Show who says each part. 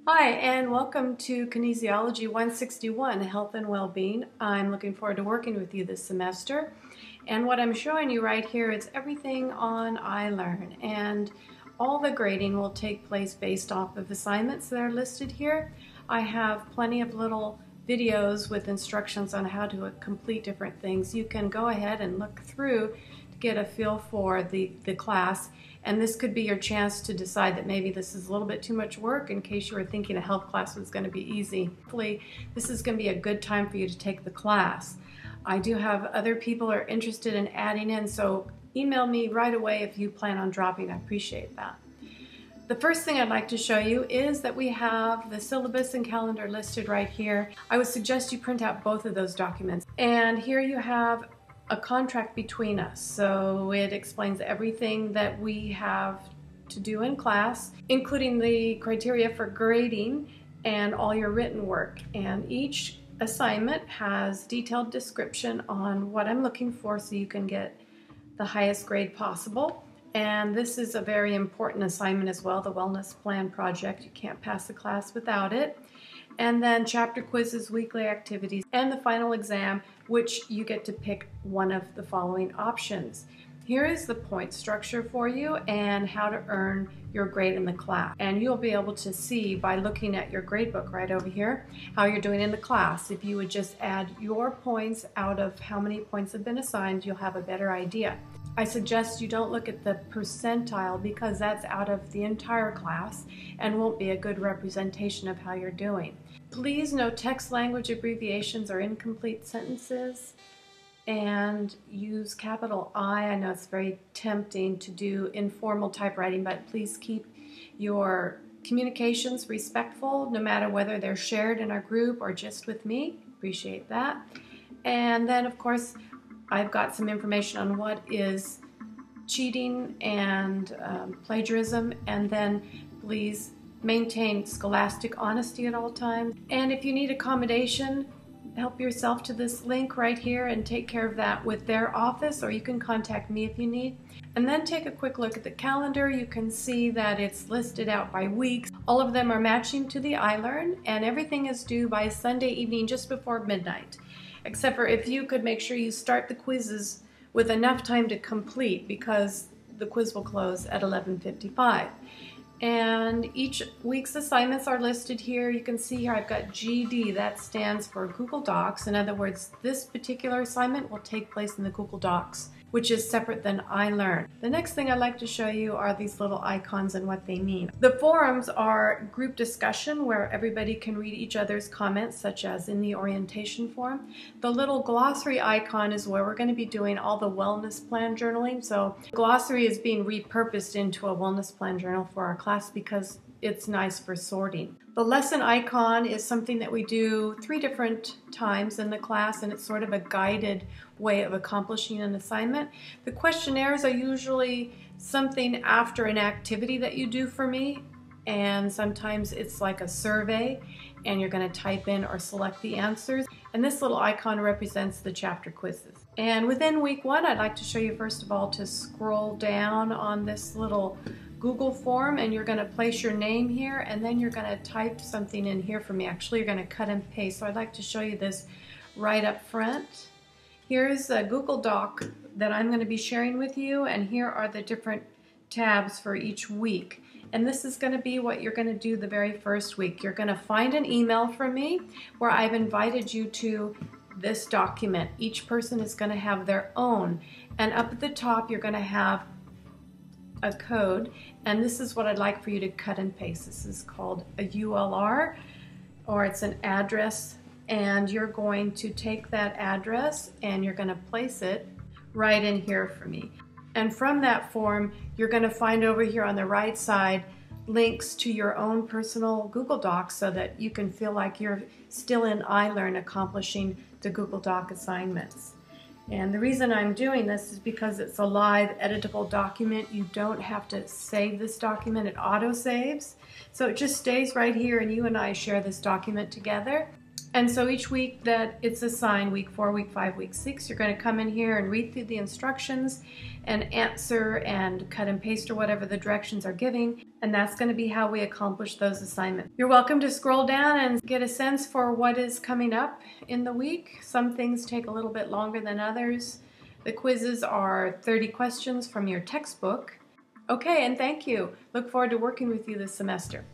Speaker 1: Hi, and welcome to Kinesiology 161, Health and Well-Being. I'm looking forward to working with you this semester. And what I'm showing you right here is everything on iLearn. And all the grading will take place based off of assignments that are listed here. I have plenty of little videos with instructions on how to complete different things. You can go ahead and look through to get a feel for the class. And this could be your chance to decide that maybe this is a little bit too much work in case you were thinking a health class was going to be easy. Hopefully this is going to be a good time for you to take the class. I do have other people who are interested in adding in, so email me right away if you plan on dropping. I appreciate that. The first thing I'd like to show you is that we have the syllabus and calendar listed right here. I would suggest you print out both of those documents. And here you have a contract between us, so it explains everything that we have to do in class, including the criteria for grading and all your written work. And each assignment has detailed description on what I'm looking for so you can get the highest grade possible. And this is a very important assignment as well, the Wellness Plan Project. You can't pass the class without it. And then chapter quizzes, weekly activities, and the final exam, which you get to pick one of the following options. Here is the point structure for you and how to earn your grade in the class. And you'll be able to see by looking at your grade book right over here how you're doing in the class. If you would just add your points out of how many points have been assigned, you'll have a better idea. I suggest you don't look at the percentile because that's out of the entire class and won't be a good representation of how you're doing. Please no text language abbreviations or incomplete sentences, and use capital I. I know it's very tempting to do informal typewriting, but please keep your communications respectful no matter whether they're shared in our group or just with me. Appreciate that. And then of course I've got some information on what is cheating and plagiarism, and then please maintain scholastic honesty at all times. And if you need accommodation, help yourself to this link right here and take care of that with their office, or you can contact me if you need. And then take a quick look at the calendar. You can see that it's listed out by weeks. All of them are matching to the iLearn, and everything is due by Sunday evening just before midnight. Except for if you could make sure you start the quizzes with enough time to complete, because the quiz will close at 11:55. And each week's assignments are listed here. You can see here I've got GD, that stands for Google Docs. In other words, this particular assignment will take place in the Google Docs, which is separate than iLearn. The next thing I'd like to show you are these little icons and what they mean. The forums are group discussion where everybody can read each other's comments, such as in the orientation forum. The little glossary icon is where we're going to be doing all the wellness plan journaling. So glossary is being repurposed into a wellness plan journal for our class because it's nice for sorting. The lesson icon is something that we do 3 different times in the class, and it's sort of a guided way of accomplishing an assignment. The questionnaires are usually something after an activity that you do for me, and sometimes it's like a survey and you're going to type in or select the answers. And this little icon represents the chapter quizzes. And within week 1, I'd like to show you first of all to scroll down on this little Google form, and you're going to place your name here, and then you're going to type something in here for me. Actually, you're going to cut and paste. So I'd like to show you this right up front. Here's a Google Doc that I'm going to be sharing with you, and here are the different tabs for each week. And this is going to be what you're going to do the very first week. You're going to find an email from me where I've invited you to this document. Each person is going to have their own, and up at the top you're going to have a code, and this is what I'd like for you to cut and paste. This is called a ULR, or it's an address, and you're going to take that address and you're going to place it right in here for me. And from that form you're going to find over here on the right side links to your own personal Google Docs so that you can feel like you're still in iLearn accomplishing the Google Doc assignments. And the reason I'm doing this is because it's a live editable document. You don't have to save this document, it auto saves. So it just stays right here and you and I share this document together. And so each week that it's assigned, week 4, week 5, week 6, you're going to come in here and read through the instructions and answer and cut and paste or whatever the directions are giving. And that's going to be how we accomplish those assignments. You're welcome to scroll down and get a sense for what is coming up in the week. Some things take a little bit longer than others. The quizzes are 30 questions from your textbook. Okay, and thank you. Look forward to working with you this semester.